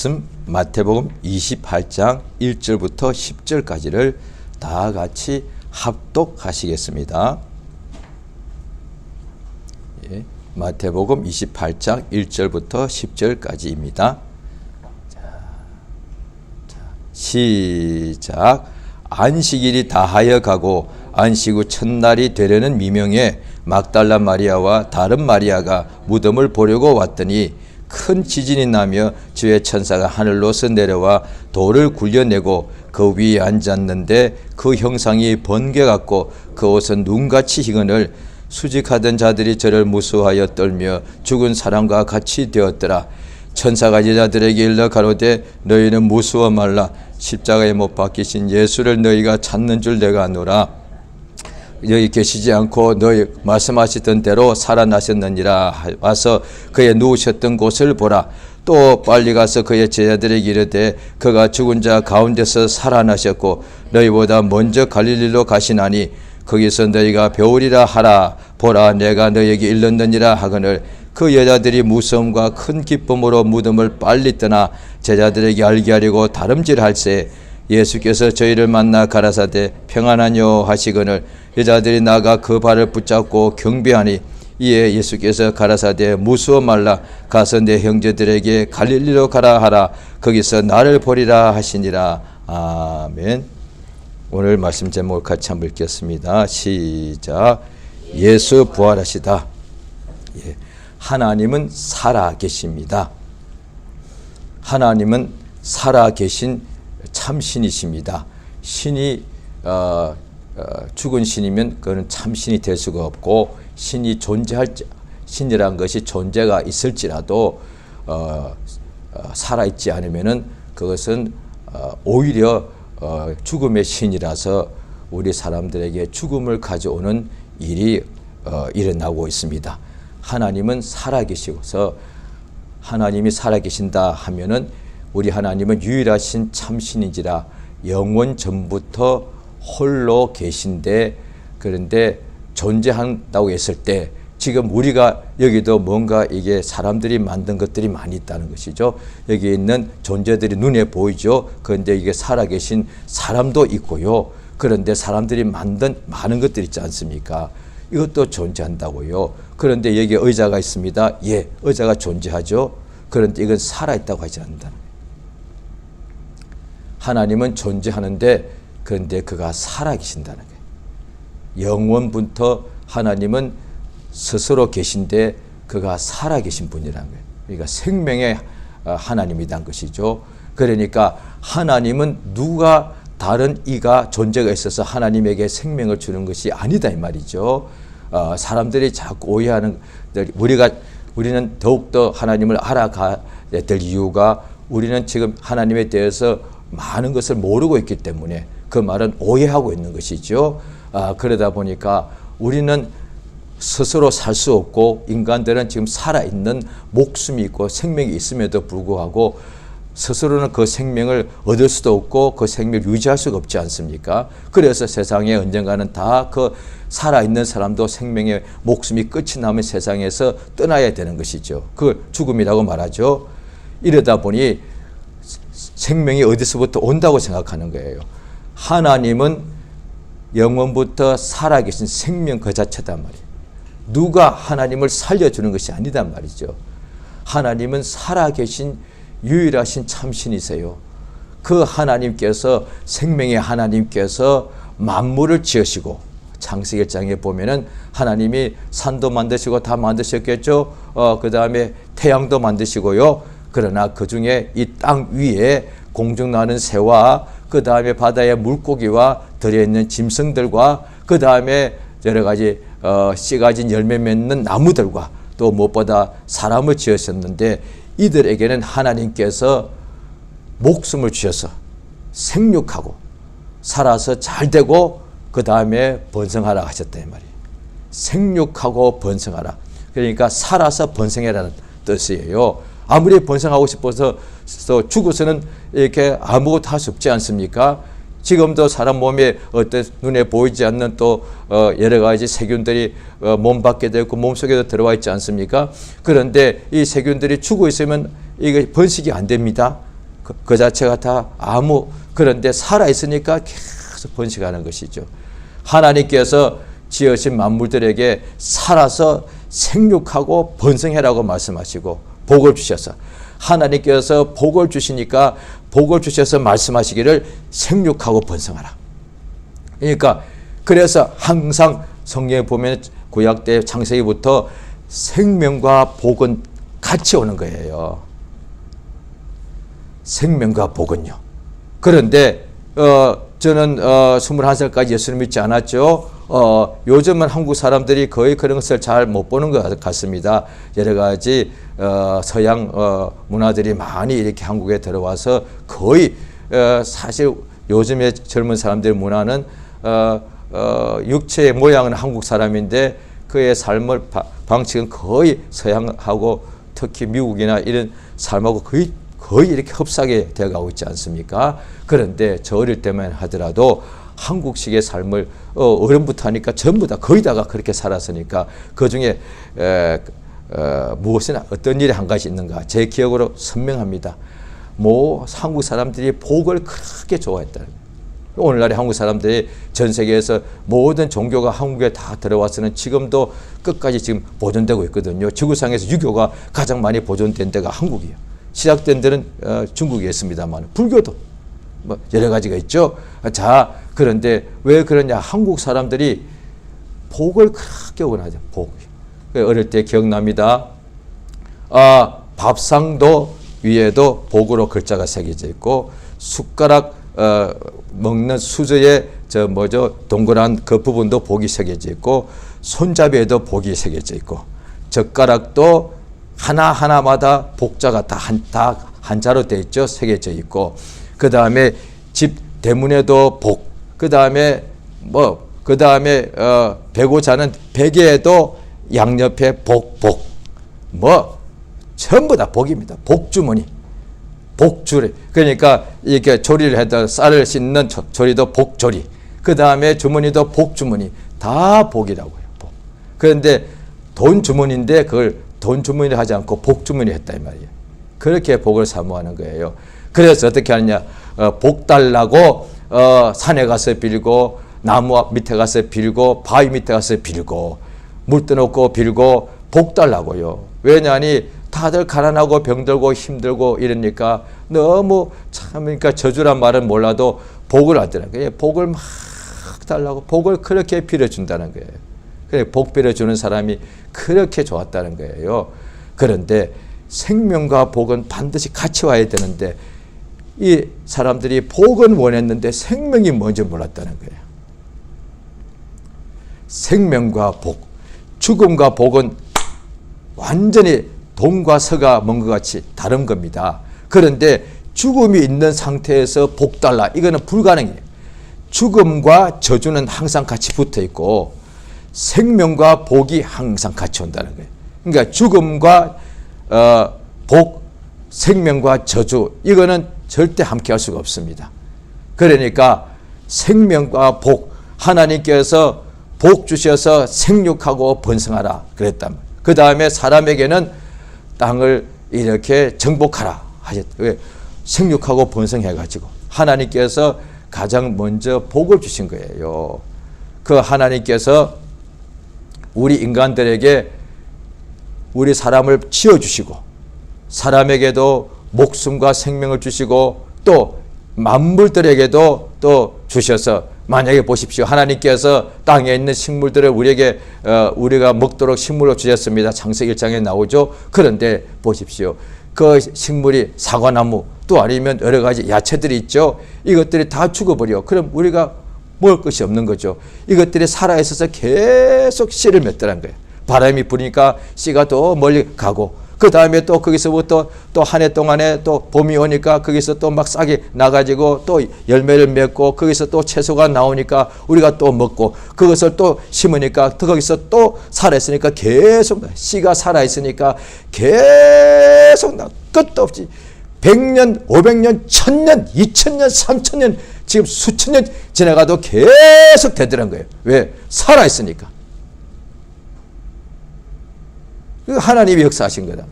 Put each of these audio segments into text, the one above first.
말씀 마태복음 28장 1절부터 10절까지를 다 같이 합독하시겠습니다. 예, 마태복음 28장 1절부터 10절까지입니다. 시작. 안식일이 다하여 가고 안식 후 첫날이 되려는 미명에 막달라 마리아와 다른 마리아가 무덤을 보려고 왔더니 큰 지진이 나며 주의 천사가 하늘로서 내려와 돌을 굴려내고 그 위에 앉았는데 그 형상이 번개 같고 그 옷은 눈같이 희건을 수직하던 자들이 저를 무수하여 떨며 죽은 사람과 같이 되었더라. 천사가 여자들에게 일러 가로되 너희는 무수어 말라. 십자가에 못 박히신 예수를 너희가 찾는 줄 내가 아노라. 여기 계시지 않고 너희 말씀하시던 대로 살아나셨느니라. 와서 그의 누우셨던 곳을 보라. 또 빨리 가서 그의 제자들에게 이르되 그가 죽은 자 가운데서 살아나셨고 너희보다 먼저 갈릴리로 가시나니 거기서 너희가 배우리라 하라. 보라, 내가 너희에게 일렀느니라 하거늘 그 여자들이 무서움과 큰 기쁨으로 무덤을 빨리 떠나 제자들에게 알게 하려고 다름질할세. 예수께서 저희를 만나 가라사대 평안하뇨 하시거늘 여자들이 나가 그 발을 붙잡고 경배하니 이에 예수께서 가라사대 무수어 말라. 가서 내 형제들에게 갈릴리로 가라 하라. 거기서 나를 보리라 하시니라. 아멘. 오늘 말씀 제목을 같이 한번 읽겠습니다. 시작. 예수 부활하시다. 예. 하나님은 살아계십니다. 하나님은 살아계신 참신이십니다. 신이 죽은 신이면 그는 참신이 될 수가 없고 신이 신이란 것이 존재가 있을지라도 살아있지 않으면은 그것은 오히려 죽음의 신이라서 우리 사람들에게 죽음을 가져오는 일이 일어나고 있습니다. 하나님은 살아계시고서 하나님이 살아계신다 하면은 우리 하나님은 유일하신 참신인지라 영원 전부터 홀로 계신데 그런데 존재한다고 했을 때 지금 우리가 여기도 뭔가 이게 사람들이 만든 것들이 많이 있다는 것이죠. 여기 있는 존재들이 눈에 보이죠. 그런데 이게 살아계신 사람도 있고요. 그런데 사람들이 만든 많은 것들이 있지 않습니까? 이것도 존재한다고요. 그런데 여기에 의자가 있습니다. 예, 의자가 존재하죠. 그런데 이건 살아있다고 하지 않는다는 거예요. 하나님은 존재하는데 그런데 그가 살아계신다는 거예요. 영원부터 하나님은 스스로 계신데 그가 살아계신 분이라는 거예요. 그러니까 생명의 하나님이란 것이죠. 그러니까 하나님은 누가 다른 이가 존재가 있어서 하나님에게 생명을 주는 것이 아니다 이 말이죠. 사람들이 자꾸 오해하는 우리는 더욱더 하나님을 알아가야 될 이유가 우리는 지금 하나님에 대해서 많은 것을 모르고 있기 때문에 그 말은 오해하고 있는 것이죠. 그러다 보니까 우리는 스스로 살 수 없고 인간들은 지금 살아있는 목숨이 있고 생명이 있음에도 불구하고 스스로는 그 생명을 얻을 수도 없고 그 생명을 유지할 수가 없지 않습니까? 그래서 세상에 언젠가는 다 그 살아있는 사람도 생명의 목숨이 끝이 나면 세상에서 떠나야 되는 것이죠. 그걸 죽음이라고 말하죠. 이러다 보니 생명이 어디서부터 온다고 생각하는 거예요. 하나님은 영원부터 살아계신 생명 그 자체단 말이에요. 누가 하나님을 살려주는 것이 아니단 말이죠. 하나님은 살아계신 유일하신 참신이세요. 그 하나님께서 생명의 하나님께서 만물을 지으시고 창세기 1장에 보면은 하나님이 산도 만드시고 다 만드셨겠죠. 그 다음에 태양도 만드시고요. 그러나 그 중에 이 땅 위에 공중 나는 새와 그 다음에 바다의 물고기와 들어있는 짐승들과 그 다음에 여러 가지 씨 가진 열매 맺는 나무들과 또 무엇보다 사람을 지으셨는데 이들에게는 하나님께서 목숨을 주셔서 생육하고 살아서 잘 되고 그 다음에 번성하라 하셨다 이 말이에요. 생육하고 번성하라. 그러니까 살아서 번성해라는 뜻이에요. 아무리 번성하고 싶어서 죽어서는 이렇게 아무것도 할 수 없지 않습니까? 지금도 사람 몸에 어떤 눈에 보이지 않는 또 여러 가지 세균들이 몸 밖에도 있고 몸속에도 들어와 있지 않습니까? 그런데 이 세균들이 죽어 있으면 이게 번식이 안 됩니다. 그 자체가 다 아무, 그런데 살아있으니까 계속 번식하는 것이죠. 하나님께서 지으신 만물들에게 살아서 생육하고 번성해라고 말씀하시고 복을 주셔서, 하나님께서 복을 주시니까 복을 주셔서 말씀하시기를 생육하고 번성하라. 그러니까 그래서 항상 성경에 보면 구약 때 창세기부터 생명과 복은 같이 오는 거예요. 생명과 복은요. 그런데 저는 21살까지 예수를 믿지 않았죠. 요즘은 한국 사람들이 거의 그런 것을 잘 못 보는 것 같습니다. 여러 가지 서양 문화들이 많이 이렇게 한국에 들어와서 거의 사실 요즘의 젊은 사람들의 문화는 육체의 모양은 한국 사람인데 그의 삶을 방식은 거의 서양하고 특히 미국이나 이런 삶하고 거의 이렇게 흡사하게 되어가고 있지 않습니까? 그런데 저 어릴 때만 하더라도 한국식의 삶을 어른부터 하니까 전부 다 거의 다가 그렇게 살았으니까 그중에 무엇이나 어떤 일이 한 가지 있는가 제 기억으로 선명합니다. 한국 사람들이 복을 크게 좋아했다는 거예요. 오늘날의 한국 사람들이 전 세계에서 모든 종교가 한국에 다 들어와서는 지금도 끝까지 지금 보존되고 있거든요. 지구상에서 유교가 가장 많이 보존된 데가 한국이에요. 시작된 데는 중국이었습니다만 불교도 여러 가지가 있죠. 자, 그런데 왜 그러냐? 한국 사람들이 복을 크게 원하죠. 복. 어릴 때 기억납니다. 밥상도 위에도 복으로 글자가 새겨져 있고 숟가락 먹는 수저에 동그란 그 부분도 복이 새겨져 있고 손잡이에도 복이 새겨져 있고 젓가락도 하나하나마다 복자가 다 한자로 되어 있죠. 새겨져 있고 그 다음에 집 대문에도 복, 그 다음에 베고 자는 베개에도 양옆에 복, 전부 다 복입니다. 복주머니, 복주리. 그러니까 이렇게 조리를 해도 쌀을 씻는 조리도 복조리. 그 다음에 주머니도 복주머니. 다 복이라고 해요. 복. 그런데 돈 주머니인데 그걸 돈 주머니를 하지 않고 복주머니 했다 이 말이에요. 그렇게 복을 사모하는 거예요. 그래서 어떻게 하느냐? 복 달라고 산에 가서 빌고 나무 밑에 가서 빌고 바위 밑에 가서 빌고 물 떠놓고 빌고 복 달라고요. 왜냐하니 다들 가난하고 병들고 힘들고 이러니까 너무 그러니까 저주란 말은 몰라도 복을 하더라고요. 복을 막 달라고 복을 그렇게 빌어준다는 거예요. 그래 복 빌어주는 사람이 그렇게 좋았다는 거예요. 그런데 생명과 복은 반드시 같이 와야 되는데 이 사람들이 복은 원했는데 생명이 뭔지 몰랐다는 거예요. 생명과 복, 죽음과 복은 완전히 동과 서가 먼 것 같이 다른 겁니다. 그런데 죽음이 있는 상태에서 복 달라 이거는 불가능해요. 죽음과 저주는 항상 같이 붙어 있고 생명과 복이 항상 같이 온다는 거예요. 그러니까 죽음과 복, 생명과 저주 이거는 절대 함께 할 수가 없습니다. 그러니까 생명과 복, 하나님께서 복 주셔서 생육하고 번성하라 그랬다면 그 다음에 사람에게는 땅을 이렇게 정복하라 하셨. 왜? 생육하고 번성해가지고 하나님께서 가장 먼저 복을 주신 거예요. 그 하나님께서 우리 인간들에게 우리 사람을 지어주시고 사람에게도 목숨과 생명을 주시고 또 만물들에게도 또 주셔서 만약에 보십시오. 하나님께서 땅에 있는 식물들을 우리에게 우리가 먹도록 식물로 주셨습니다. 창세기 1장에 나오죠. 그런데 보십시오. 그 식물이 사과나무 또 아니면 여러 가지 야채들이 있죠. 이것들이 다 죽어버려. 그럼 우리가 먹을 것이 없는 거죠. 이것들이 살아있어서 계속 씨를 맺더란 거예요. 바람이 부니까 씨가 또 멀리 가고 그 다음에 또 거기서부터 또 한 해 동안에 또 봄이 오니까 거기서 또 막 싹이 나가지고 또 열매를 맺고 거기서 또 채소가 나오니까 우리가 또 먹고 그것을 또 심으니까 또 거기서 또 살아있으니까 계속 씨가 살아있으니까 계속 끝도 없이 100년, 500년, 1000년, 2000년, 3000년 지금 수천 년 지나가도 계속 되더란 거예요. 왜? 살아있으니까. 하나님이 역사하신 거다.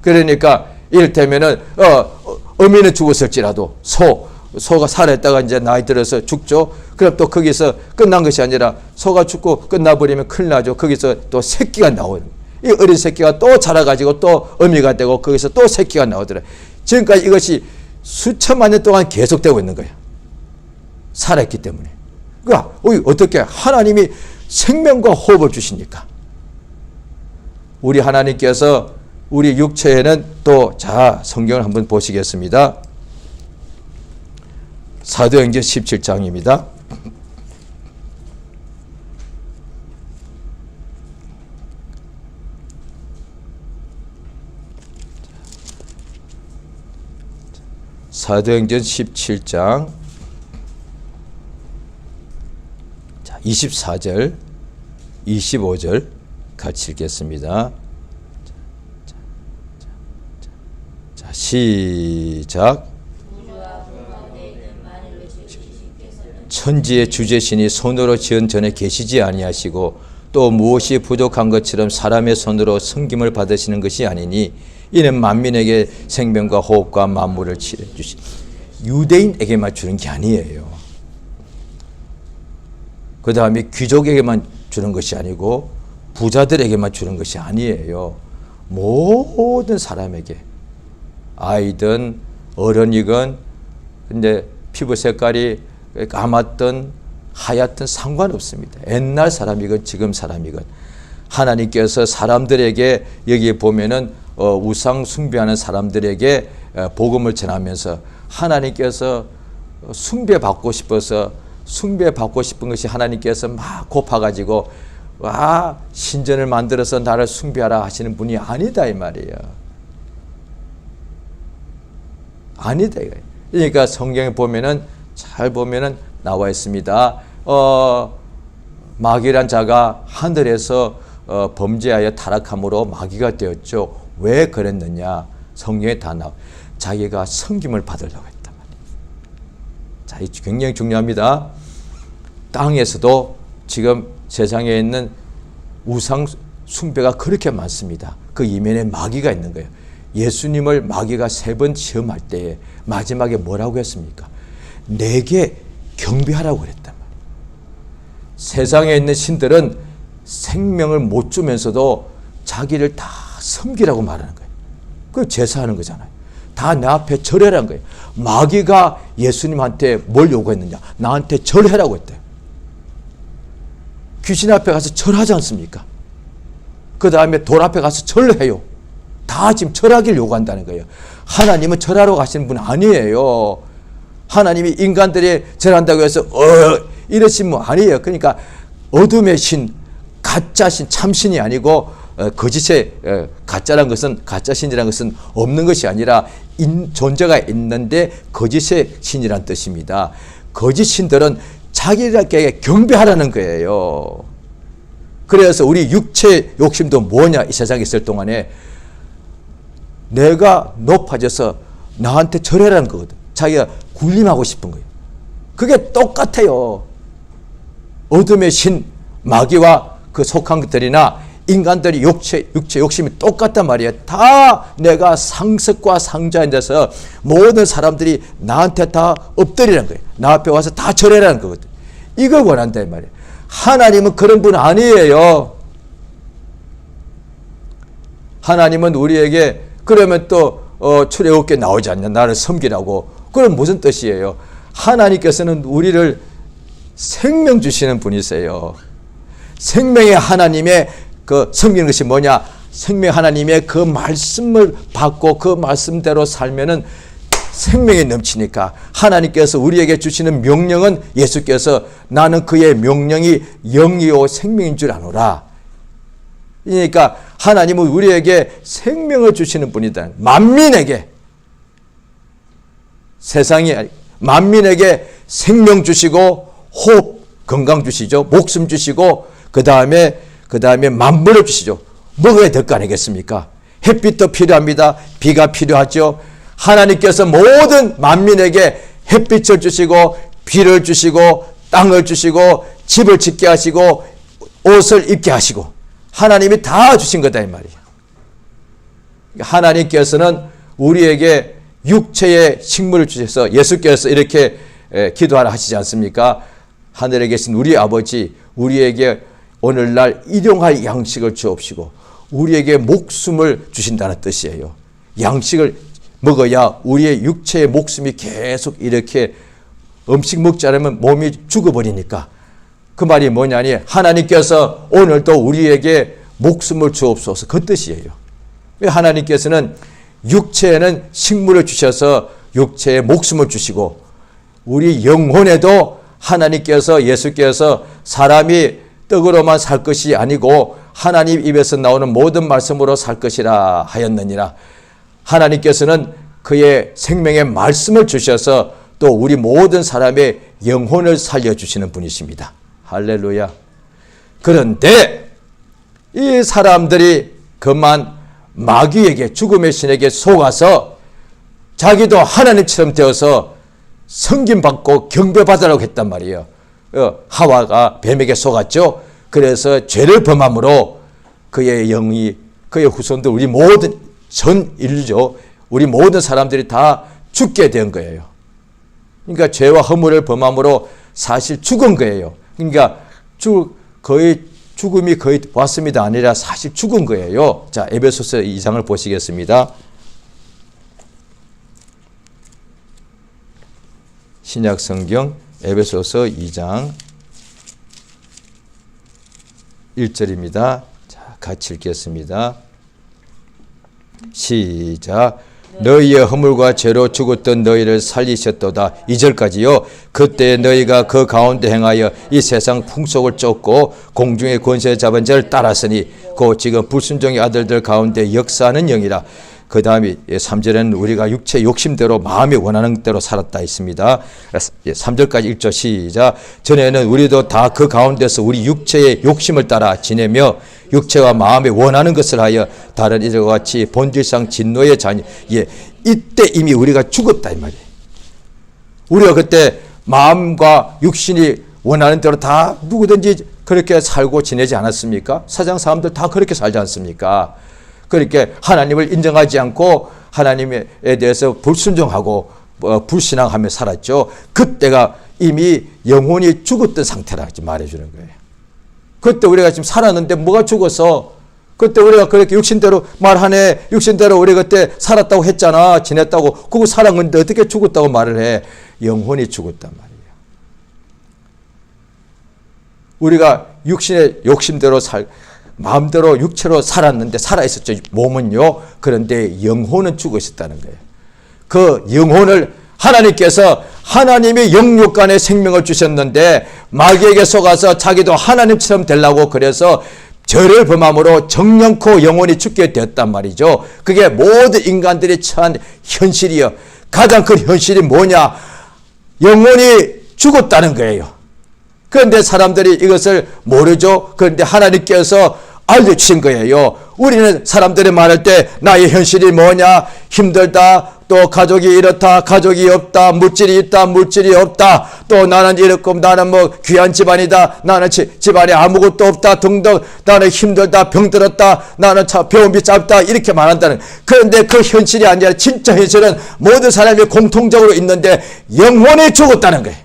그러니까 이를테면은 어미는 죽었을지라도 소가 살아있다가 이제 나이 들어서 죽죠. 그럼 또 거기서 끝난 것이 아니라 소가 죽고 끝나버리면 큰일 나죠. 거기서 또 새끼가 나오는 이 어린 새끼가 또 자라가지고 또 어미가 되고 거기서 또 새끼가 나오더라. 지금까지 이것이 수천만 년 동안 계속되고 있는 거예요. 살아있기 때문에. 그러니까 어떻게 하나님이 생명과 호흡을 주시니까. 우리 하나님께서 우리 육체에는 또 성경을 한번 보시겠습니다. 사도행전 17장입니다. 사도행전 17장 24절 25절 같이 읽겠습니다. 자, 시작. 천지의 주제신이 손으로 지은 전에 계시지 아니하시고 또 무엇이 부족한 것처럼 사람의 손으로 섬김을 받으시는 것이 아니니 이는 만민에게 생명과 호흡과 만물을 치러 주신 유대인에게만 주는 게 아니에요. 그 다음에 귀족에게만 주는 것이 아니고 부자들에게만 주는 것이 아니에요. 모든 사람에게, 아이든 어른이건 근데 피부 색깔이 까맣든 하얗든 상관없습니다. 옛날 사람이건 지금 사람이건 하나님께서 사람들에게 여기 보면은 우상 숭배하는 사람들에게 복음을 전하면서 하나님께서 숭배받고 싶어서 숭배받고 싶은 것이 하나님께서 막 고파가지고 신전을 만들어서 나를 숭배하라 하시는 분이 아니다 이 말이에요. 아니다 이거예요. 그러니까 성경에 보면은 잘 보면은 나와 있습니다. 마귀란 자가 하늘에서 범죄하여 타락함으로 마귀가 되었죠. 왜 그랬느냐? 성경에 다 나와. 자기가 섬김을 받으려고 했단 말이에요. 자, 이 굉장히 중요합니다. 땅에서도 지금 세상에 있는 우상 숭배가 그렇게 많습니다. 그 이면에 마귀가 있는 거예요. 예수님을 마귀가 3번 시험할 때에 마지막에 뭐라고 했습니까? 내게 경배하라고 그랬단 말이에요. 세상에 있는 신들은 생명을 못 주면서도 자기를 다 섬기라고 말하는 거예요. 그 제사하는 거잖아요. 다 내 앞에 절해라는 거예요. 마귀가 예수님한테 뭘 요구했느냐? 나한테 절해라고 했대요. 귀신 앞에 가서 절하지 않습니까? 그 다음에 돌 앞에 가서 절해요. 다 지금 절하기를 요구한다는 거예요. 하나님은 절하러 가시는 분 아니에요. 하나님이 인간들이 절한다고 해서 이러신 분 아니에요. 그러니까 어둠의 신, 가짜 신, 참신이 아니고 거짓의 가짜란 것은, 가짜 신이라는 것은 없는 것이 아니라 존재가 있는데 거짓의 신이란 뜻입니다. 거짓 신들은 자기에게 경배하라는 거예요. 그래서 우리 육체 욕심도 뭐냐? 이 세상에 있을 동안에 내가 높아져서 나한테 절해라는 거거든. 자기가 군림하고 싶은 거예요. 그게 똑같아요. 어둠의 신, 마귀와 그 속한 것들이나 인간들이 육체 욕심이 똑같단 말이에요. 다 내가 상석과 상자에 앉아서 모든 사람들이 나한테 다 엎드리라는 거예요. 나 앞에 와서 다 절해라는 거거든. 이걸 원한단 말이에요. 하나님은 그런 분 아니에요. 하나님은 우리에게 그러면 또 출애굽기에 나오지 않냐? 나를 섬기라고. 그건 무슨 뜻이에요? 하나님께서는 우리를 생명 주시는 분이세요. 생명의 하나님의 그 섬기는 것이 뭐냐? 생명 하나님의 그 말씀을 받고 그 말씀대로 살면은 생명이 넘치니까 하나님께서 우리에게 주시는 명령은 예수께서 나는 그의 명령이 영이요 생명인 줄 아노라. 그러니까 하나님은 우리에게 생명을 주시는 분이다. 만민에게, 세상이 만민에게 생명 주시고 호흡, 건강 주시죠. 목숨 주시고 그 다음에 만물을 주시죠. 먹어야 될 거 아니겠습니까? 햇빛도 필요합니다. 비가 필요하죠. 하나님께서 모든 만민에게 햇빛을 주시고 비를 주시고 땅을 주시고 집을 짓게 하시고 옷을 입게 하시고 하나님이 다 주신 거다 이 말이에요. 하나님께서는 우리에게 육체의 식물을 주셔서 예수께서 이렇게 기도하라 하시지 않습니까? 하늘에 계신 우리 아버지, 우리에게 오늘날 일용할 양식을 주옵시고 우리에게 목숨을 주신다는 뜻이에요. 양식을 먹어야 우리의 육체의 목숨이 계속 이렇게 음식 먹지 않으면 몸이 죽어버리니까. 그 말이 뭐냐니 하나님께서 오늘도 우리에게 목숨을 주옵소서, 그 뜻이에요. 하나님께서는 육체에는 식물을 주셔서 육체에 목숨을 주시고 우리 영혼에도 하나님께서, 예수께서 사람이 떡으로만 살 것이 아니고 하나님 입에서 나오는 모든 말씀으로 살 것이라 하였느니라. 하나님께서는 그의 생명의 말씀을 주셔서 또 우리 모든 사람의 영혼을 살려주시는 분이십니다. 할렐루야. 그런데 이 사람들이 그만 마귀에게, 죽음의 신에게 속아서 자기도 하나님처럼 되어서 섬김받고 경배받으라고 했단 말이에요. 하와가 뱀에게 속았죠. 그래서 죄를 범함으로 그의 영이, 그의 후손들, 우리 모든 전 인류, 우리 모든 사람들이 다 죽게 된 거예요. 그러니까 죄와 허물을 범함으로 사실 죽은 거예요. 그러니까 죽음이 거의 왔습니다 아니라 사실 죽은 거예요. 자, 에베소서 2장을 보시겠습니다. 신약 성경 에베소서 2장 1절입니다. 자, 같이 읽겠습니다. 시작. 너희의 허물과 죄로 죽었던 너희를 살리셨도다. 2절까지요. 그때 너희가 그 가운데 행하여 이 세상 풍속을 쫓고 공중의 권세 잡은 자를 따랐으니 곧 지금 불순종의 아들들 가운데 역사하는 영이라. 그 다음에 3절에는 우리가 육체 욕심대로 마음이 원하는 대로 살았다 있습니다. 3절까지 읽죠. 시작. 전에는 우리도 다 그 가운데서 우리 육체의 욕심을 따라 지내며 육체와 마음이 원하는 것을 하여 다른 이들과 같이 본질상 진노의 자녀. 예, 이때 이미 우리가 죽었다 이 말이에요. 우리가 그때 마음과 육신이 원하는 대로 다 누구든지 그렇게 살고 지내지 않았습니까? 세상 사람들 다 그렇게 살지 않습니까? 그렇게 하나님을 인정하지 않고 하나님에 대해서 불순종하고 불신앙하며 살았죠. 그때가 이미 영혼이 죽었던 상태라 말해주는 거예요. 그때 우리가 지금 살았는데 뭐가 죽었어? 그때 우리가 그렇게 육신대로 말하네. 육신대로 우리 그때 살았다고 했잖아. 지냈다고. 그거 살은 건데 어떻게 죽었다고 말을 해? 영혼이 죽었단 말이에요. 우리가 육신의 욕심대로 마음대로 육체로 살았는데 살아있었죠. 몸은요. 그런데 영혼은 죽어 있었다는 거예요. 그 영혼을 하나님께서 하나님이 영육간에 생명을 주셨는데 마귀에게 속아서 자기도 하나님처럼 되려고 그래서 죄를 범함으로 정령코 영혼이 죽게 되었단 말이죠. 그게 모든 인간들이 처한 현실이요. 가장 큰 현실이 뭐냐? 영혼이 죽었다는 거예요. 그런데 사람들이 이것을 모르죠. 그런데 하나님께서 알려주신 거예요. 우리는 사람들이 말할 때 나의 현실이 뭐냐? 힘들다. 또 가족이 이렇다. 가족이 없다. 물질이 있다. 물질이 없다. 또 나는 이렇고 나는 뭐 귀한 집안이다. 나는 집안에 아무것도 없다. 등등. 나는 힘들다. 병들었다. 나는 병원비 짧다. 이렇게 말한다는. 그런데 그 현실이 아니라 진짜 현실은 모든 사람이 공통적으로 있는데 영혼이 죽었다는 거예요.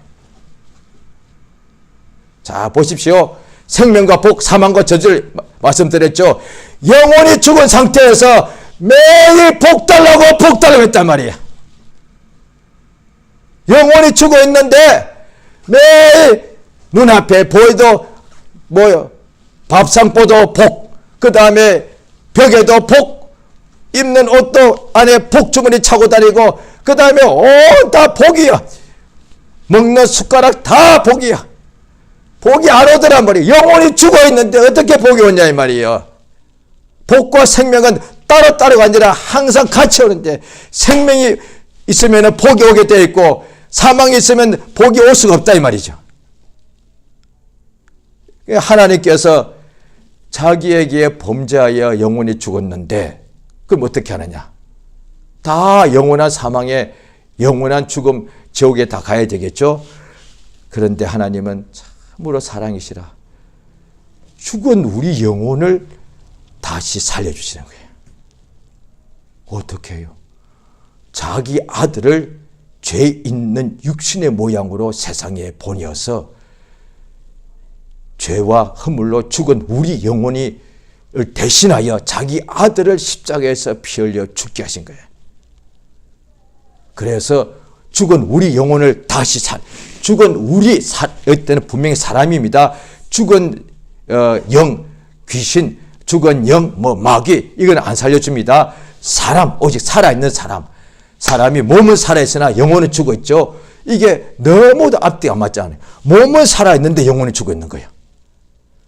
자, 보십시오. 생명과 복, 사망과 저주를 말씀드렸죠. 영혼이 죽은 상태에서 매일 복 달라고 했단 말이에요. 영혼이 죽어 있는데 매일 눈앞에 보이도 뭐요? 밥상보도 복, 그 다음에 벽에도 복, 입는 옷도 안에 복 주머니 차고 다니고, 그 다음에 다 복이야. 먹는 숟가락 다 복이야. 복이 안 오더란 말이에요. 영혼이 죽어 있는데 어떻게 복이 오냐 이 말이에요. 복과 생명은 따로따로가 아니라 항상 같이 오는데 생명이 있으면 복이 오게 되어 있고 사망이 있으면 복이 올 수가 없다 이 말이죠. 하나님께서 자기에게 범죄하여 영혼이 죽었는데 그럼 어떻게 하느냐? 다 영원한 사망에 영원한 죽음 지옥에 다 가야 되겠죠. 그런데 하나님은 참으로 사랑이시라 죽은 우리 영혼을 다시 살려주시는 거예요. 어떻게 해요? 자기 아들을 죄 있는 육신의 모양으로 세상에 보내어서 죄와 허물로 죽은 우리 영혼이 대신하여 자기 아들을 십자가에서 피 흘려 죽게 하신 거예요. 그래서 죽은 우리 영혼을 다시 죽은 우리 이때는 분명히 사람입니다. 죽은 영, 귀신, 죽은 영, 마귀 이건 안 살려줍니다. 사람, 오직 살아있는 사람. 사람이 몸은 살아있으나 영혼은 죽어있죠. 이게 너무도 앞뒤가 안 맞잖아요. 몸은 살아있는데 영혼이 죽어있는 거예요.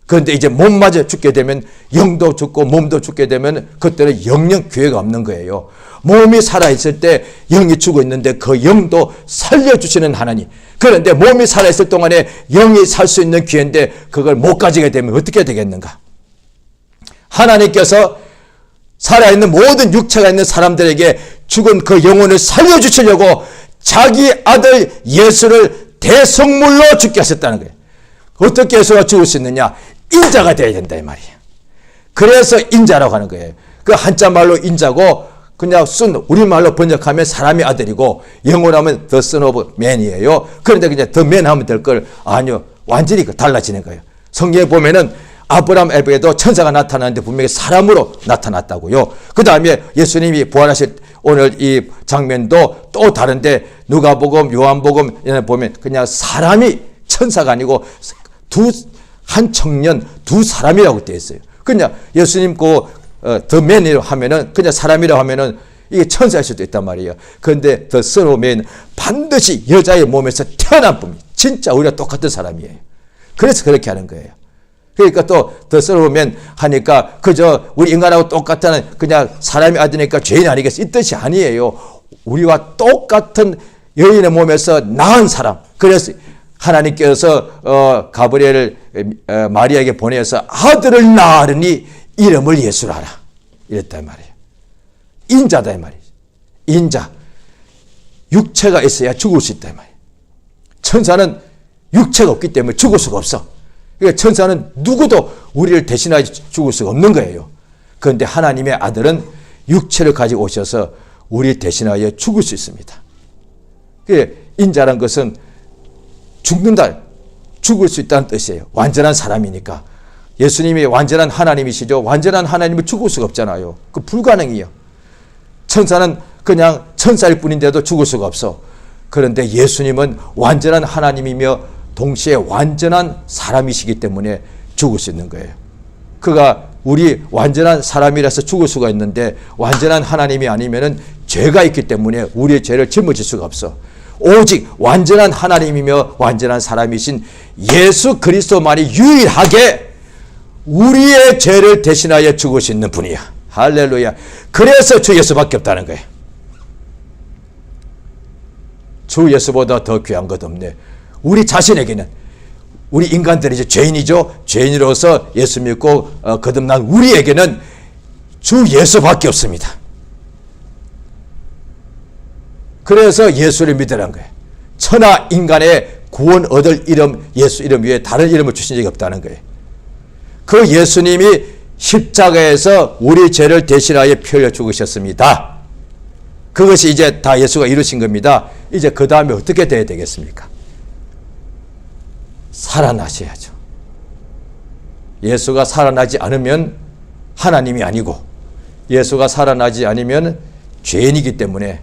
그런데 이제 몸마저 죽게 되면 영도 죽고 몸도 죽게 되면 그때는 영영 기회가 없는 거예요. 몸이 살아있을 때 영이 죽어있는데 그 영도 살려주시는 하나님. 그런데 몸이 살아있을 동안에 영이 살 수 있는 기회인데 그걸 못 가지게 되면 어떻게 되겠는가? 하나님께서 살아있는 모든 육체가 있는 사람들에게 죽은 그 영혼을 살려주시려고 자기 아들 예수를 대성물로 죽게 하셨다는 거예요. 어떻게 예수가 죽을 수 있느냐? 인자가 되어야 된다 이 말이에요. 그래서 인자라고 하는 거예요. 그 한자말로 인자고 그냥 쓴 우리말로 번역하면 사람의 아들이고 영어로 하면 the son of man이에요. 그런데 그냥 the man 하면 될 걸 아니요. 완전히 달라지는 거예요. 성경에 보면은 아브라함에게도 천사가 나타났는데 분명히 사람으로 나타났다고요. 그 다음에 예수님이 부활하실 오늘 이 장면도 또 다른데 누가복음, 요한복음 보면 그냥 사람이 천사가 아니고 한 청년 두 사람이라고 되어 있어요. 그냥 예수님 the man이라고 하면은 그냥 사람이라고 하면은 이게 천사일 수도 있단 말이에요. 그런데 the son of man 반드시 여자의 몸에서 태어난 분이 진짜 우리가 똑같은 사람이에요. 그래서 그렇게 하는 거예요. 그러니까 또 the son of man 하니까 그저 우리 인간하고 똑같은 그냥 사람의 아들이니까 죄인 아니겠어 이 뜻이 아니에요. 우리와 똑같은 여인의 몸에서 낳은 사람. 그래서 하나님께서 가브리엘을 마리아에게 보내서 아들을 낳으니 이름을 예수라 하라 이랬단 말이에요. 인자다 이 말이에요. 인자. 육체가 있어야 죽을 수 있다 이 말이에요. 천사는 육체가 없기 때문에 죽을 수가 없어. 그러니까 천사는 누구도 우리를 대신하여 죽을 수가 없는 거예요. 그런데 하나님의 아들은 육체를 가지고 오셔서 우리를 대신하여 죽을 수 있습니다. 인자란 것은 죽는다, 죽을 수 있다는 뜻이에요. 완전한 사람이니까. 예수님이 완전한 하나님이시죠. 완전한 하나님을 죽을 수가 없잖아요. 그 불가능해요. 천사는 그냥 천사일 뿐인데도 죽을 수가 없어. 그런데 예수님은 완전한 하나님이며 동시에 완전한 사람이시기 때문에 죽을 수 있는 거예요. 그가 우리 완전한 사람이라서 죽을 수가 있는데 완전한 하나님이 아니면은 죄가 있기 때문에 우리의 죄를 짊어질 수가 없어. 오직 완전한 하나님이며 완전한 사람이신 예수 그리스도만이 유일하게 우리의 죄를 대신하여 죽을 수 있는 분이야. 할렐루야. 그래서 주 예수밖에 없다는 거예요. 주 예수보다 더 귀한 것 없네. 우리 자신에게는 우리 인간들이 이제 죄인이죠. 죄인으로서 예수 믿고 거듭난 우리에게는 주 예수밖에 없습니다. 그래서 예수를 믿으라는 거예요. 천하 인간의 구원 얻을 이름 예수 이름 위에 다른 이름을 주신 적이 없다는 거예요. 그 예수님이 십자가에서 우리 죄를 대신하여 피 흘려 죽으셨습니다. 그것이 이제 다 예수가 이루신 겁니다. 이제 그 다음에 어떻게 돼야 되겠습니까? 살아나셔야죠. 예수가 살아나지 않으면 하나님이 아니고 예수가 살아나지 않으면 죄인이기 때문에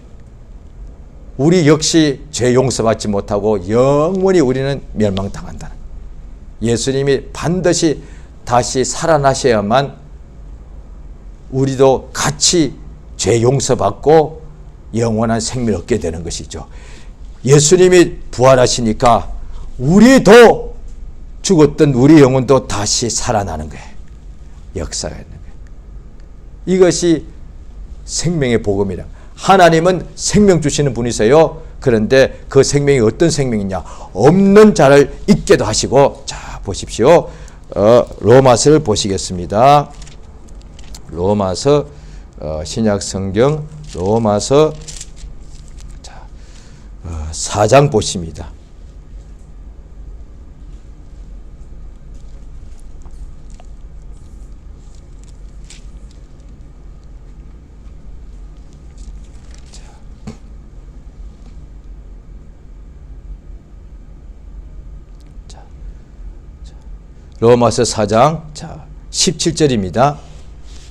우리 역시 죄 용서받지 못하고 영원히 우리는 멸망당한다는 거예요. 예수님이 반드시 다시 살아나셔야만 우리도 같이 죄 용서받고 영원한 생명을 얻게 되는 것이죠. 예수님이 부활하시니까 우리도 죽었던 우리 영혼도 다시 살아나는 거예요. 역사가 있는 거예요. 이것이 생명의 복음이라. 하나님은 생명 주시는 분이세요. 그런데 그 생명이 어떤 생명이냐? 없는 자를 있게도 하시고. 자, 보십시오. 로마서를 보시겠습니다. 로마서 신약 성경 로마서 4장 보십니다. 로마서 4장 17절입니다.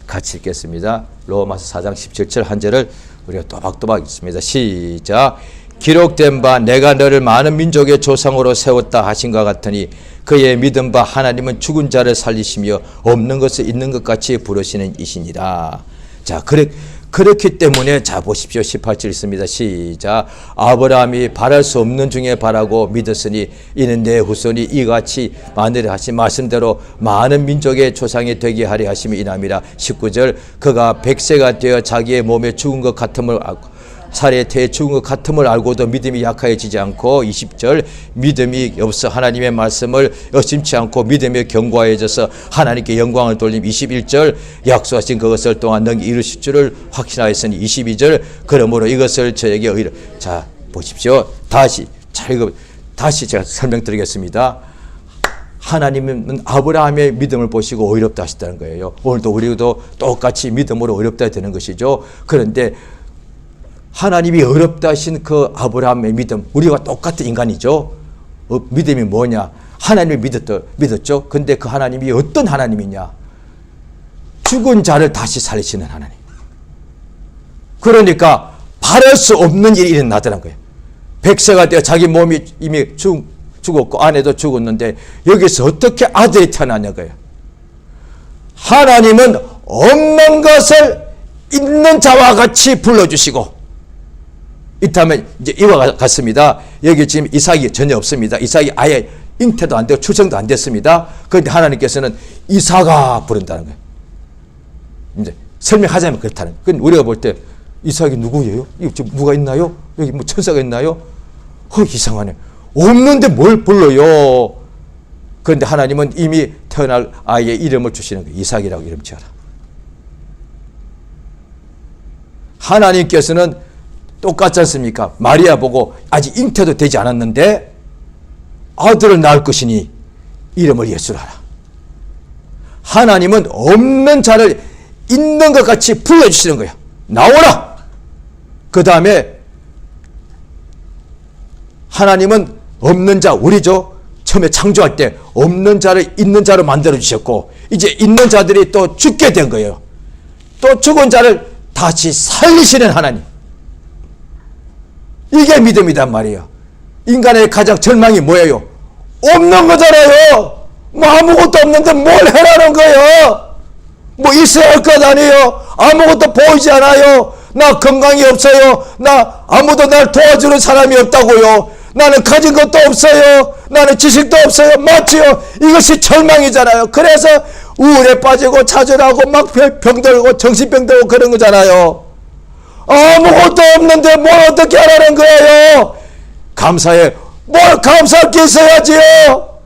같이 읽겠습니다. 로마서 4장 17절 한 절을 우리가 또박또박 읽습니다. 시작. 기록된 바 내가 너를 많은 민족의 조상으로 세웠다 하신 것 같으니 그의 믿은 바 하나님은 죽은 자를 살리시며 없는 것을 있는 것 같이 부르시는 이시니라. 자, 그렇기 때문에 자 보십시오. 18절 있습니다. 시작. 아브라함이 바랄 수 없는 중에 바라고 믿었으니 이는 내 후손이 이같이 마늘을 하신 말씀대로 많은 민족의 조상이 되게 하려 하심이 이남이라. 19절. 그가 100세가 되어 자기의 몸에 죽은 것 같음을 알고 살에 태에 죽은 것 같음을 알고도 믿음이 약하여지지 않고. 20절. 믿음이 없어 하나님의 말씀을 의심치 않고 믿음에 견고해져서 하나님께 영광을 돌림. 21절. 약속하신 그것을 또한 능히 이루실 줄을 확신하였으니. 22절. 그러므로 이것을 저에게 의뢰. 자 보십시오. 다시 제가 설명드리겠습니다. 하나님은 아브라함의 믿음을 보시고 의롭다 하셨다는 거예요. 오늘도 우리도 똑같이 믿음으로 의롭다 되는 것이죠. 그런데 하나님이 어렵다 하신 그 아브라함의 믿음, 우리와 똑같은 인간이죠. 믿음이 뭐냐? 하나님을 믿었죠. 근데 그 하나님이 어떤 하나님이냐? 죽은 자를 다시 살리시는 하나님. 그러니까 바랄 수 없는 일이 일어나더란 거예요. 100세가 되어 자기 몸이 이미 죽었고 아내도 죽었는데 여기서 어떻게 아들이 태어나냐고요. 하나님은 없는 것을 있는 자와 같이 불러주시고, 이렇다면 이제 이와 같습니다. 여기 지금 이삭이 전혀 없습니다. 이삭이 아예 잉태도 안 되고 출생도 안 됐습니다. 그런데 하나님께서는 이삭아 부른다는 거예요. 이제 설명하자면 그렇다는 거예요. 우리가 볼 때 이삭이 누구예요? 지금 누가 있나요? 여기 뭐 천사가 있나요? 이상하네. 없는데 뭘 불러요? 그런데 하나님은 이미 태어날 아이의 이름을 주시는 거예요. 이삭이라고 이름 지어라. 하나님께서는 똑같지 않습니까? 마리아 보고 아직 잉태도 되지 않았는데 아들을 낳을 것이니 이름을 예수라 하라. 하나님은 없는 자를 있는 것 같이 불러주시는 거예요. 나오라! 그 다음에 하나님은 없는 자, 우리죠. 처음에 창조할 때 없는 자를 있는 자로 만들어 주셨고, 이제 있는 자들이 또 죽게 된 거예요. 또 죽은 자를 다시 살리시는 하나님. 이게 믿음이란 말이에요. 인간의 가장 절망이 뭐예요? 없는 거잖아요. 뭐 아무것도 없는데 뭘 해라는 거예요? 뭐 있어야 할 것 아니에요? 아무것도 보이지 않아요. 나 건강이 없어요. 나 아무도 날 도와주는 사람이 없다고요. 나는 가진 것도 없어요. 나는 지식도 없어요. 맞지요? 이것이 절망이잖아요. 그래서 우울에 빠지고 좌절하고 막 병들고 정신병 들고 그런 거잖아요. 아무것도 없는데 뭘 어떻게 하라는 거예요? 감사해. 뭘 감사할 게 있어야지요.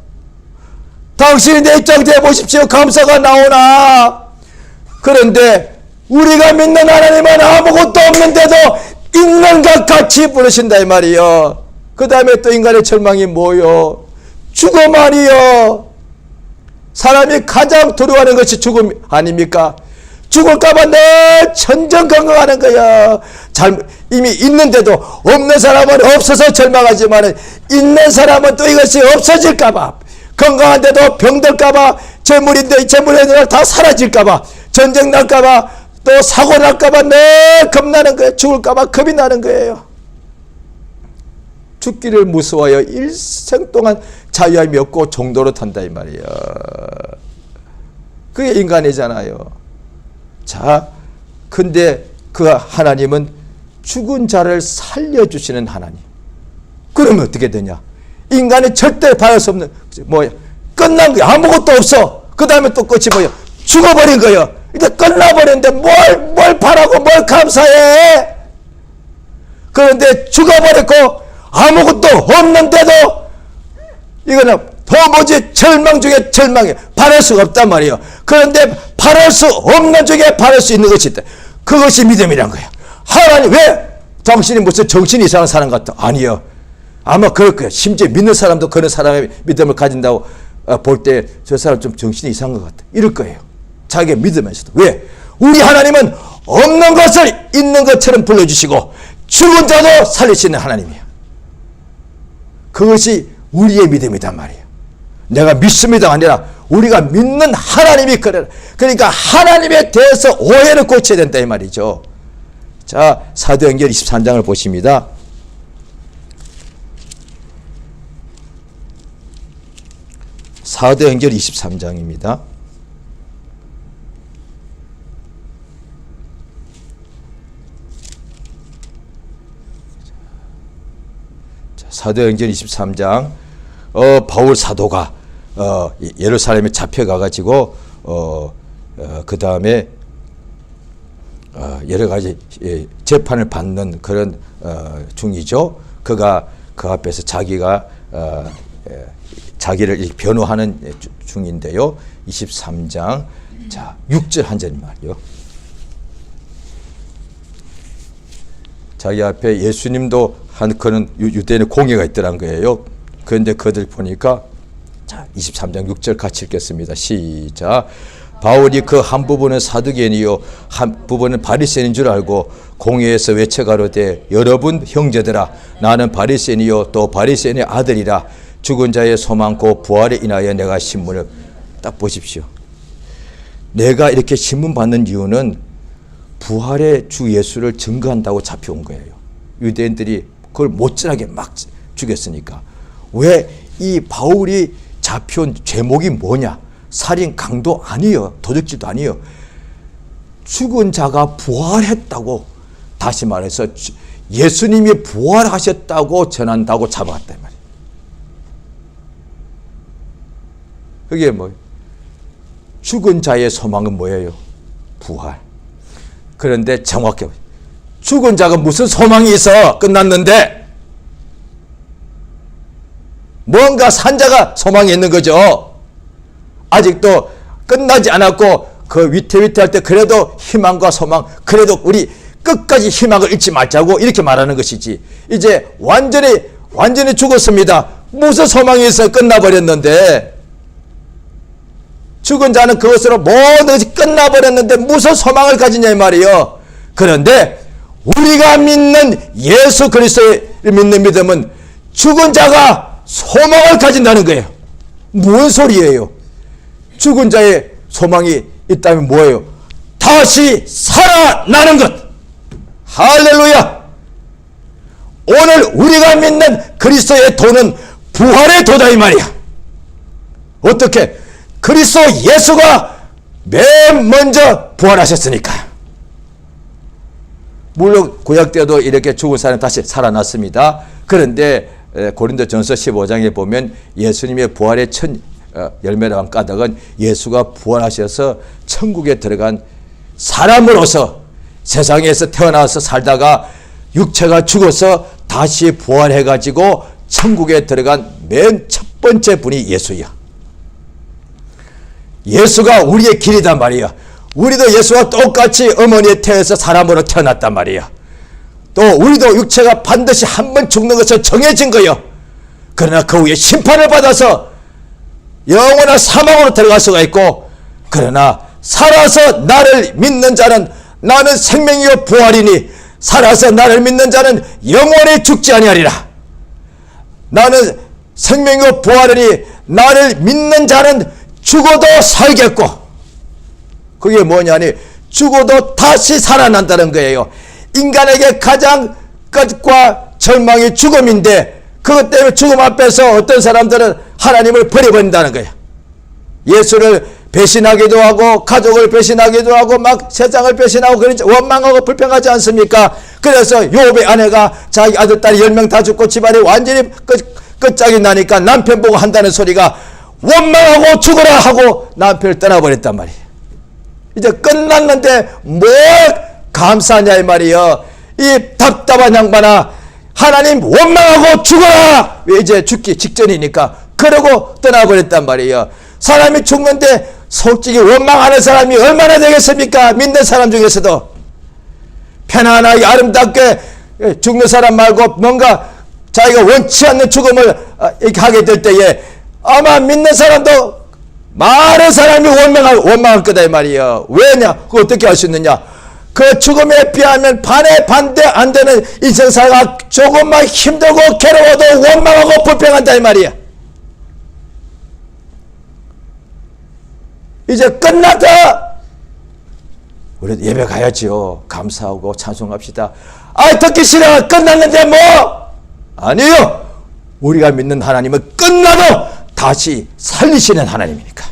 당신이 내 입장 대보십시오. 감사가 나오나? 그런데 우리가 믿는 하나님은 아무것도 없는데도 있는 것 같이 부르신다 이 말이요. 그 다음에 또 인간의 절망이 뭐요? 죽음 아니요. 사람이 가장 두려워하는 것이 죽음 아닙니까? 죽을까봐 늘 천정건강하는 거야. 이미 있는데도 없는 사람은 없어서 절망하지만 있는 사람은 또 이것이 없어질까봐, 건강한데도 병들까봐, 재물인데 재물이 다 사라질까봐, 전쟁 날까봐, 또 사고 날까봐 늘 겁나는 거예요. 죽을까봐 겁이 나는 거예요. 죽기를 무서워하여 일생 동안 자유함이 없고 종도로 탄다 이 말이에요. 그게 인간이잖아요. 자, 근데 그 하나님은 죽은 자를 살려주시는 하나님. 그러면 어떻게 되냐? 인간이 절대 바랄 수 없는, 뭐야? 끝난 거야. 아무것도 없어. 그 다음에 또 끝이 뭐야? 죽어버린 거야. 이제 끝나버렸는데 뭘 바라고 뭘 감사해? 그런데 죽어버렸고 아무것도 없는데도 이거는 도무지 절망 중에 절망이에요. 바랄 수가 없단 말이에요. 그런데 바랄 수 없는 중에 바랄 수 있는 것이 있다. 그것이 믿음이란 거예요. 하나님, 왜? 당신이 무슨 정신이 이상한 사람 같아? 아니요. 아마 그럴 거예요. 심지어 믿는 사람도 그런 사람의 믿음을 가진다고 볼 때 저 사람 좀 정신이 이상한 것 같아. 이럴 거예요. 자기가 믿으면서도. 왜? 우리 하나님은 없는 것을 있는 것처럼 불러주시고 죽은 자도 살리시는 하나님이에요. 그것이 우리의 믿음이단 말이에요. 내가 믿습니다가 아니라 우리가 믿는 하나님이 그래. 그러니까 하나님에 대해서 오해를 고쳐야 된다 이 말이죠. 자, 사도행전 23장을 보십니다. 사도행전 23장입니다. 사도행전 23장 바울 사도가 예루살렘에 잡혀가가지고 그 다음에 여러 가지 재판을 받는 그런 중이죠. 그가 그 앞에서 자기가 자기를 변호하는 중인데요. 23장 자 6절 한 절 말이요. 자기 앞에 예수님도 한 그런 유대인의 공예가 있더란 거예요. 그런데 그들 보니까 자 23장 6절 같이 읽겠습니다. 시작. 바울이 그 한 부분은 사두개인이요 한 부분은 바리새인인 줄 알고 공회에서 외쳐가로되 여러분 형제들아 나는 바리새인이요 또 바리새인의 아들이라 죽은 자의 소망 곧 부활에 인하여 내가 신문을 딱 보십시오. 내가 이렇게 신문 받는 이유는 부활의 주 예수를 증거한다고 잡혀온 거예요. 유대인들이 그걸 못지않게 막 죽였으니까. 왜 이 바울이 잡혀온 제목이 뭐냐? 살인 강도 아니에요. 도둑질도 아니에요. 죽은 자가 부활했다고, 다시 말해서 예수님이 부활하셨다고 전한다고 잡아갔단 말이에요. 그게 뭐예요? 죽은 자의 소망은 뭐예요? 부활. 그런데 정확히 죽은 자가 무슨 소망이 있어? 끝났는데 뭔가 산 자가 소망이 있는 거죠. 아직도 끝나지 않았고 그 위태위태할 때 그래도 희망과 소망, 그래도 우리 끝까지 희망을 잃지 말자고 이렇게 말하는 것이지. 이제 완전히 죽었습니다. 무슨 소망이 있어? 끝나버렸는데. 죽은 자는 그것으로 모든 것이 끝나버렸는데 무슨 소망을 가지냐 이 말이에요. 그런데 우리가 믿는 예수 그리스도를 믿는 믿음은 죽은 자가 소망을 가진다는 거예요. 무슨 소리예요? 죽은 자의 소망이 있다면 뭐예요? 다시 살아나는 것. 할렐루야. 오늘 우리가 믿는 그리스도의 도는 부활의 도다 이 말이야. 어떻게? 그리스도 예수가 맨 먼저 부활하셨으니까. 물론 구약 때도 이렇게 죽은 사람이 다시 살아났습니다. 그런데 고린도전서 15장에 보면 예수님의 부활의 첫 열매라고 한 까닭은 예수가 부활하셔서 천국에 들어간 사람으로서 세상에서 태어나서 살다가 육체가 죽어서 다시 부활해가지고 천국에 들어간 맨 첫 번째 분이 예수야. 예수가 우리의 길이단 말이야. 우리도 예수와 똑같이 어머니의 태에서 사람으로 태어났단 말이야. 또 우리도 육체가 반드시 한 번 죽는 것을 정해진 거요. 그러나 그 후에 심판을 받아서 영원한 사망으로 들어갈 수가 있고, 그러나 살아서 나를 믿는 자는 나는 생명이요 부활이니 살아서 나를 믿는 자는 영원히 죽지 아니하리라. 나는 생명이요 부활이니 나를 믿는 자는 죽어도 살겠고, 그게 뭐냐니 죽어도 다시 살아난다는 거예요. 인간에게 가장 끝과 절망이 죽음인데 그것 때문에 죽음 앞에서 어떤 사람들은 하나님을 버려버린다는 거예요. 예수를 배신하기도 하고 가족을 배신하기도 하고 막 세상을 배신하고 그러지 원망하고 불평하지 않습니까? 그래서 욥의 아내가 자기 아들 딸 10명 다 죽고 집안이 완전히 끝장이 나니까 남편 보고 한다는 소리가 원망하고 죽어라 하고 남편을 떠나버렸단 말이에요. 이제 끝났는데 뭘 감사하냐 이 말이에요. 이 답답한 양반아, 하나님 원망하고 죽어라. 왜? 이제 죽기 직전이니까. 그러고 떠나버렸단 말이에요. 사람이 죽는데 솔직히 원망하는 사람이 얼마나 되겠습니까? 믿는 사람 중에서도 편안하게 아름답게 죽는 사람 말고 뭔가 자기가 원치 않는 죽음을 이렇게 하게 될 때에 아마 믿는 사람도 많은 사람이 원망할 거다 이 말이에요. 왜냐? 그거 어떻게 할 수 있느냐? 그 죽음에 비하면 반에 반대 안 되는 인생사가 조금만 힘들고 괴로워도 원망하고 불평한다 이 말이야. 이제 끝났다. 우리 예배 가야지요. 감사하고 찬송합시다. 듣기 싫어. 끝났는데 뭐? 아니요. 우리가 믿는 하나님은 끝나도 다시 살리시는 하나님이니까.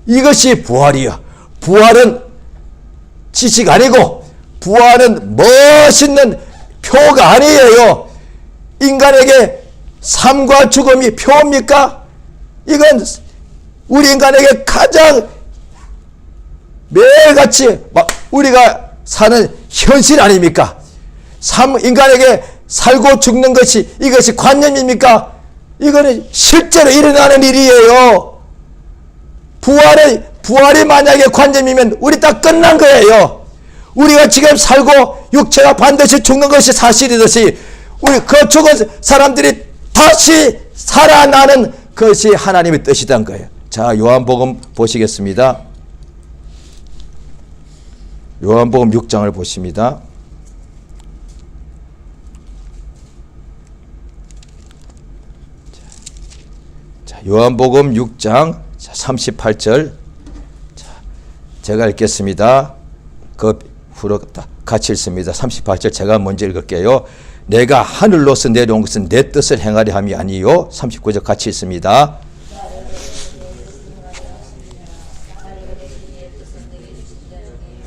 이것이 부활이야. 부활은 지식 아니고 부활은 멋있는 표가 아니에요. 인간에게 삶과 죽음이 표입니까? 이건 우리 인간에게 가장 매일같이 우리가 사는 현실 아닙니까? 인간에게 살고 죽는 것이 이것이 관념입니까? 이거는 실제로 일어나는 일이에요. 부활이 만약에 관념이면 우리 다 끝난 거예요. 우리가 지금 살고 육체가 반드시 죽는 것이 사실이듯이 우리 그 죽은 사람들이 다시 살아나는 것이 하나님의 뜻이란 거예요. 자, 요한복음 보시겠습니다. 요한복음 6장을 보십니다. 자, 요한복음 6장 38절. 자, 제가 읽겠습니다. 그 후로 같이 읽습니다. 38절 제가 먼저 읽을게요. 내가 하늘로서 내려온 것은 내 뜻을 행하려 함이 아니요. 39절 같이 읽습니다.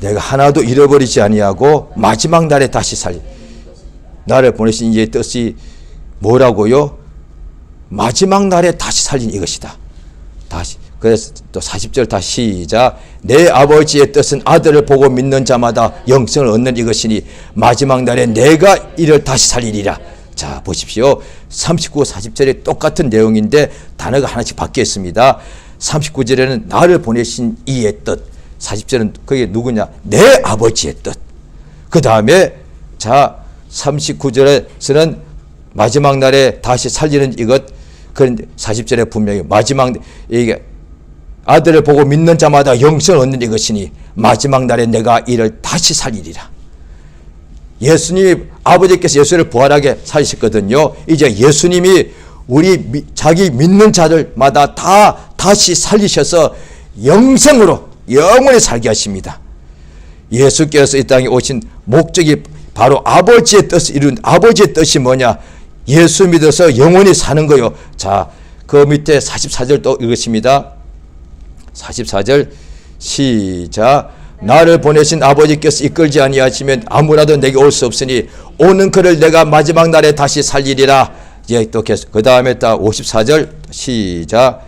내가 하나도 잃어버리지 아니하고 마지막 날에 다시 살리. 나를 보내신 이의 뜻이 뭐라고요? 마지막 날에 다시 살린 이것이다. 다시. 그래서 또 40절 다시 시작. 내 아버지의 뜻은 아들을 보고 믿는 자마다 영생을 얻는 이것이니 마지막 날에 내가 이를 다시 살리리라. 자, 보십시오. 39, 40절에 똑같은 내용인데 단어가 하나씩 바뀌어 있습니다. 39절에는 나를 보내신 이의 뜻. 40절은 그게 누구냐? 내 아버지의 뜻. 그 다음에 자 39절에서는 마지막 날에 다시 살리는 이것. 그런데 40절에 분명히 마지막 이게 아들을 보고 믿는 자마다 영생을 얻는 이것이니 마지막 날에 내가 이를 다시 살리리라. 예수님이 아버지께서 예수를 부활하게 살리셨거든요. 이제 예수님이 우리 자기 믿는 자들마다 다 다시 살리셔서 영생으로 영원히 살게 하십니다. 예수께서 이 땅에 오신 목적이 바로 아버지의 뜻을 이룬 아버지의 뜻이 뭐냐? 예수 믿어서 영원히 사는 거요. 자, 그 밑에 44절 또 읽으십니다. 44절 시작. 나를 보내신 아버지께서 이끌지 아니하시면 아무라도 내게 올 수 없으니 오는 그를 내가 마지막 날에 다시 살리리라. 이제 또 계속 그 다음에 딱 54절 시작.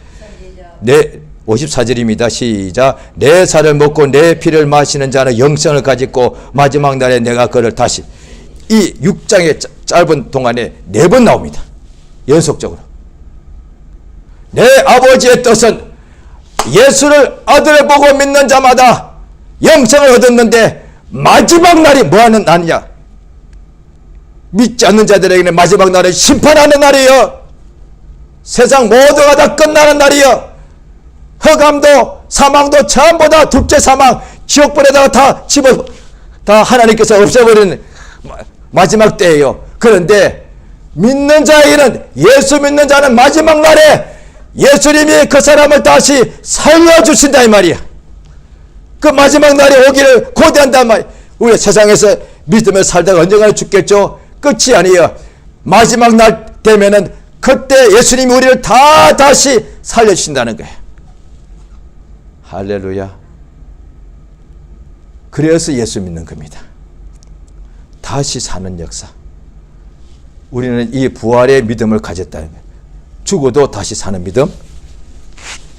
54절입니다. 시작. 내 살을 먹고 내 피를 마시는 자는 영생을 가지고 마지막 날에 내가 그를 다시. 이 6장의 짧은 동안에 4번 나옵니다. 연속적으로. 내 아버지의 뜻은 예수를 아들을 보고 믿는 자마다 영생을 얻었는데 마지막 날이 뭐하는 날이냐? 믿지 않는 자들에게는 마지막 날은 심판하는 날이요. 세상 모두가 다 끝나는 날이요. 흑암도 사망도 전부 다 둘째 사망 지옥불에다가 다 하나님께서 없애버리는 마지막 때예요. 그런데 믿는 자에게는 예수 믿는 자는 마지막 날에 예수님이 그 사람을 다시 살려주신다 이 말이야. 그 마지막 날이 오기를 고대한단 말이야. 우리 세상에서 믿으며 살다가 언젠가 죽겠죠. 끝이 아니에요. 마지막 날 되면은 그때 예수님이 우리를 다 다시 살려주신다는 거예요. 할렐루야. 그래서 예수 믿는 겁니다. 다시 사는 역사. 우리는 이 부활의 믿음을 가졌다는 거예요. 죽어도 다시 사는 믿음.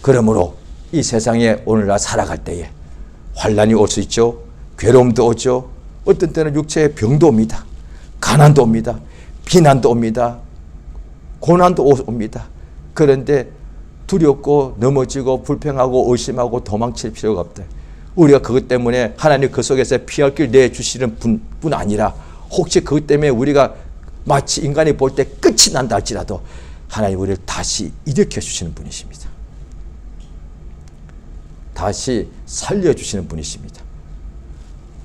그러므로 이 세상에 오늘날 살아갈 때에 환난이 올 수 있죠. 괴로움도 오죠. 어떤 때는 육체의 병도 옵니다. 가난도 옵니다. 비난도 옵니다. 고난도 옵니다. 그런데 두렵고 넘어지고 불평하고 의심하고 도망칠 필요가 없다. 우리가 그것 때문에 하나님 그 속에서 피할 길 내주시는 뿐 아니라 혹시 그것 때문에 우리가 마치 인간이 볼 때 끝이 난다 할지라도 하나님 우리를 다시 일으켜 주시는 분이십니다. 다시 살려주시는 분이십니다.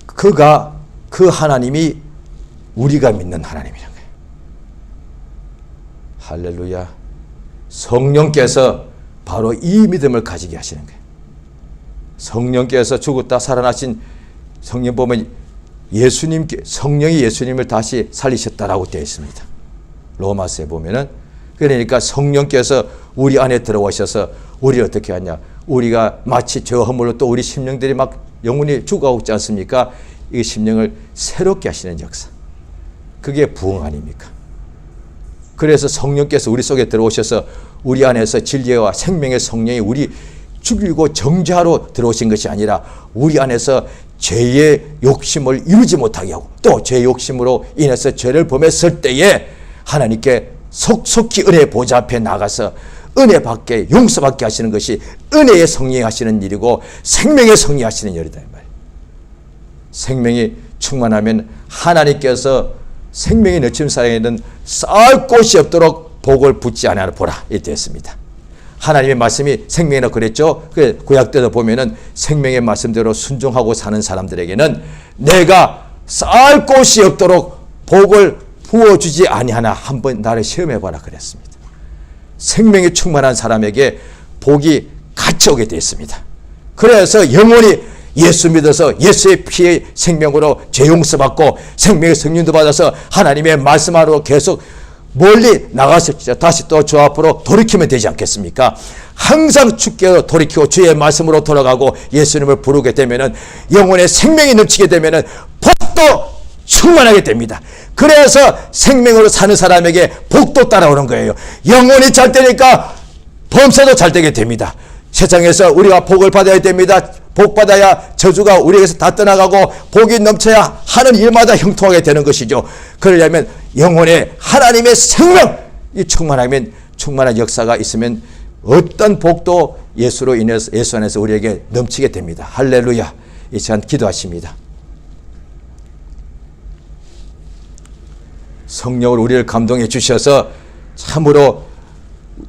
그 하나님이 우리가 믿는 하나님이라는 거예요. 할렐루야. 성령께서 바로 이 믿음을 가지게 하시는 거예요. 성령께서 죽었다 살아나신 성령 보면 성령이 예수님을 다시 살리셨다라고 되어 있습니다. 로마서에 보면은. 그러니까 성령께서 우리 안에 들어오셔서 우리를 어떻게 하냐. 우리가 마치 저 허물로 또 우리 심령들이 막 영혼이 죽어가고 있지 않습니까? 이 심령을 새롭게 하시는 역사. 그게 부흥 아닙니까? 그래서 성령께서 우리 속에 들어오셔서 우리 안에서 진리와 생명의 성령이 우리 죽이고 정죄하러 들어오신 것이 아니라 우리 안에서 죄의 욕심을 이루지 못하게 하고 또 죄의 욕심으로 인해서 죄를 범했을 때에 하나님께 속속히 은혜의 보좌 앞에 나가서 은혜 받게 용서받게 하시는 것이 은혜의 성령이 하시는 일이고 생명의 성령이 하시는 일이다 이 말이에요. 생명이 충만하면 하나님께서 생명이 넘치는 사람에게는 쌓을 곳이 없도록 복을 붓지 않아 보라 이렇게 했습니다. 하나님의 말씀이 생명이라고 그랬죠. 구약 때도 보면은 생명의 말씀대로 순종하고 사는 사람들에게는 내가 쌓을 곳이 없도록 복을 부어주지 아니하나 한번 나를 시험해봐라 그랬습니다. 생명이 충만한 사람에게 복이 같이 오게 되어 있습니다. 그래서 영원히 예수 믿어서 예수의 피의 생명으로 죄 용서받고 생명의 성령도 받아서 하나님의 말씀하러 계속 멀리 나가서 다시 또 주 앞으로 돌이키면 되지 않겠습니까? 항상 주께로 돌이키고 주의 말씀으로 돌아가고 예수님을 부르게 되면은 영혼의 생명이 넘치게 되면은 복도 충만하게 됩니다. 그래서 생명으로 사는 사람에게 복도 따라오는 거예요. 영혼이 잘 되니까 범사도 잘 되게 됩니다. 세상에서 우리가 복을 받아야 됩니다. 복 받아야 저주가 우리에게서 다 떠나가고 복이 넘쳐야 하는 일마다 형통하게 되는 것이죠. 그러려면 영혼에 하나님의 생명이 충만한 역사가 있으면 어떤 복도 예수로 인해서 예수 안에서 우리에게 넘치게 됩니다. 할렐루야. 이 시간 기도하십니다. 성령으로 우리를 감동해 주셔서 참으로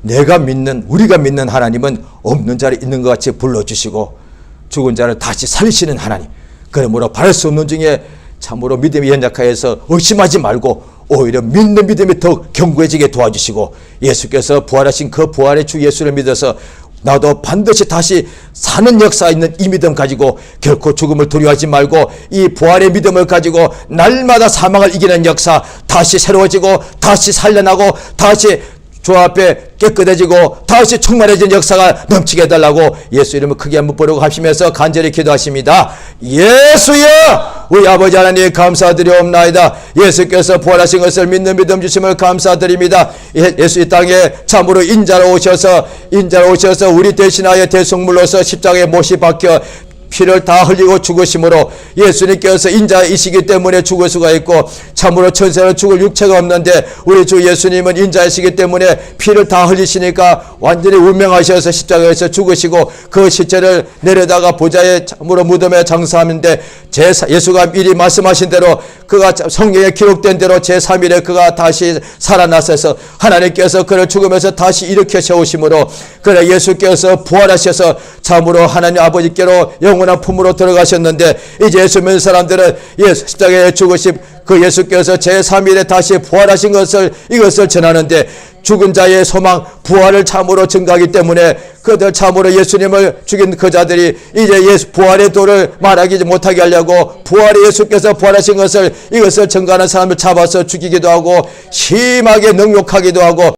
우리가 믿는 하나님은 없는 자를 있는 것 같이 불러주시고 죽은 자를 다시 살리시는 하나님. 그러므로 바랄 수 없는 중에 참으로 믿음이 연약하여서 의심하지 말고 오히려 믿는 믿음이 더 견고해지게 도와주시고 예수께서 부활하신 그 부활의 주 예수를 믿어서 나도 반드시 다시 사는 역사 있는 이 믿음 가지고 결코 죽음을 두려워하지 말고 이 부활의 믿음을 가지고 날마다 사망을 이기는 역사 다시 새로워지고 다시 살려나고 다시 주 앞에 깨끗해지고 다시 충만해진 역사가 넘치게 해달라고 예수 이름을 크게 한번 부르고 하시면서 간절히 기도하십니다. 예수여 우리 아버지 하나님 감사드리옵나이다. 예수께서 부활하신 것을 믿는 믿음 주심을 감사드립니다. 예수 이 땅에 참으로 인자로 오셔서 우리 대신하여 대속물로서 십자가에 못이 박혀 피를 다 흘리고 죽으심으로 예수님께서 인자이시기 때문에 죽을 수가 있고 참으로 천사는 죽을 육체가 없는데 우리 주 예수님은 인자이시기 때문에 피를 다 흘리시니까 완전히 운명하셔서 십자가에서 죽으시고 그 시체를 내려다가 보좌에 참으로 무덤에 장사하는데 예수가 미리 말씀하신 대로 그가 성경에 기록된 대로 제3일에 그가 다시 살아나셔서 하나님께서 그를 죽으면서 다시 일으켜 세우심으로 그래 예수께서 부활하셔서 참으로 하나님 아버지께로 영원한 품으로 들어가셨는데 이제 예수 믿는 사람들은 예수 십자가에 죽으신 그 예수께서 제3일에 다시 부활하신 이것을 전하는데 죽은 자의 소망 부활을 참으로 증가하기 때문에 그들 참으로 예수님을 죽인 그 자들이 이제 예수 부활의 도를 말하지 못하게 하려고 부활의 예수께서 부활하신 이것을 증거하는 사람을 잡아서 죽이기도 하고 심하게 능욕하기도 하고